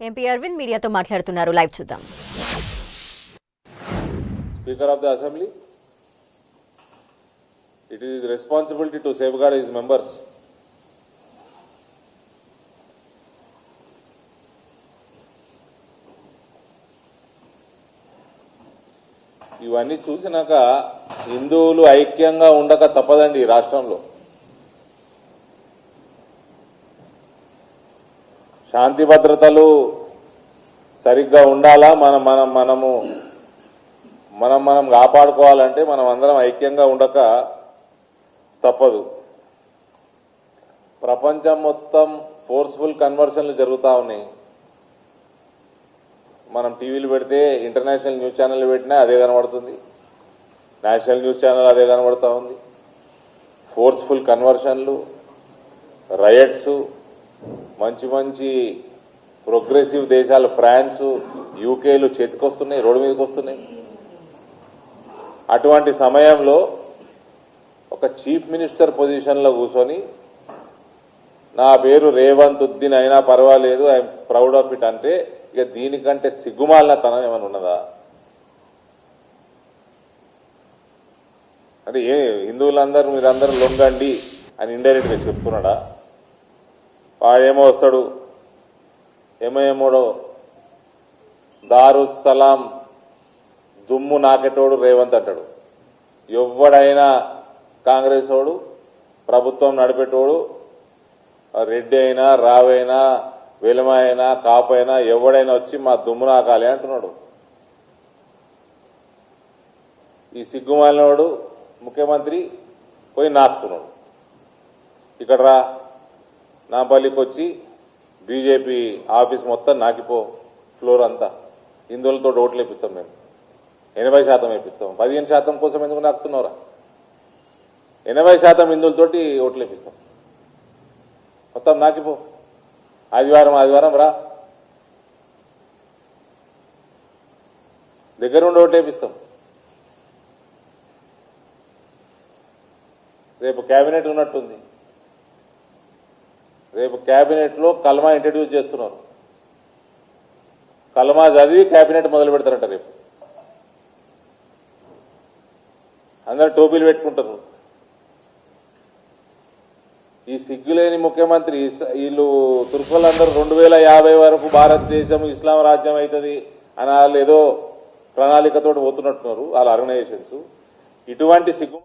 MP Arvind మీడియాతో మాట్లాడుతున్నారు. Live చూద్దాం. Speaker of the Assembly, it is his responsibility to safeguard his members. ఇవన్నీ చూసినాక హిందువులు ఐక్యంగా ఉండక తప్పదండి ఈ రాష్ట్రంలో. శాంతి భద్రతలు సరిగ్గా ఉండాలా, మనం కాపాడుకోవాలంటే మనం అందరం ఐక్యంగా ఉండక తప్పదు. ప్రపంచం మొత్తం ఫోర్స్ఫుల్ కన్వర్షన్లు జరుగుతూ ఉన్నాయి. మనం టీవీలు పెడితే ఇంటర్నేషనల్ న్యూస్ ఛానల్ పెట్టినా అదే కనబడుతుంది, నేషనల్ న్యూస్ ఛానల్ అదే కనబడతా ఉంది. ఫోర్స్ఫుల్ కన్వర్షన్లు, రయట్స్, మంచి ప్రోగ్రెసివ్ దేశాలు ఫ్రాన్స్, యూకేలు చేతికొస్తున్నాయి, రోడ్డు మీదకి వస్తున్నాయి. అటువంటి సమయంలో ఒక చీఫ్ మినిస్టర్ పొజిషన్లో కూర్చొని నా పేరు రేవంత్ ఉద్దీన్ అయినా పర్వాలేదు, ఐఎమ్ ప్రౌడ్ ఆఫ్ ఇట్ అంటే ఇక దీనికంటే సిగ్గుమాలిన తనం ఏమైనా ఉన్నదా? అంటే హిందువులందరూ మీరందరూ లొంగండి అని ఇండైరెక్ట్ గా చెప్తున్నాడా? వాడేమో వస్తాడు, ఏమో దారుస్సలాం దుమ్ము నాకెటోడు రేవంత్ అంటాడు. ఎవడైనా కాంగ్రెస్ వాడు, ప్రభుత్వం నడిపేటోడు, రెడ్డి అయినా రావైనా వెలమ అయినా కాపైనా ఎవడైనా వచ్చి మా దుమ్ము నాకాలి అంటున్నాడు. ఈ సిగ్గుమాలినోడు ముఖ్యమంత్రి పోయి నాకుతున్నాడు. ఇక్కడ రా నాంపల్లికి వచ్చి బీజేపీ ఆఫీస్ మొత్తం నాకిపో, ఫ్లోర్ అంతా హిందువులతో ఓట్లు వేపిస్తాం, మేము 80% వేపిస్తాం. 15% కోసం ఎందుకు నాకుతున్నావురా? 80% హిందువులతోటి ఓట్లు వేపిస్తాం, మొత్తం నాకిపో, ఆదివారం రా, దగ్గరుండి ఓట్లు వేపిస్తాం. రేపు కేబినెట్ ఉన్నట్టుంది, రేపు కేబినెట్ లో కల్మా ఇంట్రడ్యూస్ చేస్తున్నారు. కల్మా చదివి కేబినెట్ మొదలు పెడతారంట రేపు. అందరు టోపీలు పెట్టుకుంటారు. ఈ సిగ్గులేని ముఖ్యమంత్రి వీళ్ళు తుర్కులందరూ 2050 వరకు భారతదేశం ఇస్లాం రాజ్యం అవుతుంది అని వాళ్ళు ఏదో ప్రణాళికతో పోతున్నట్టున్నారు వాళ్ళ ఆర్గనైజేషన్స్. ఇటువంటి సిగ్గు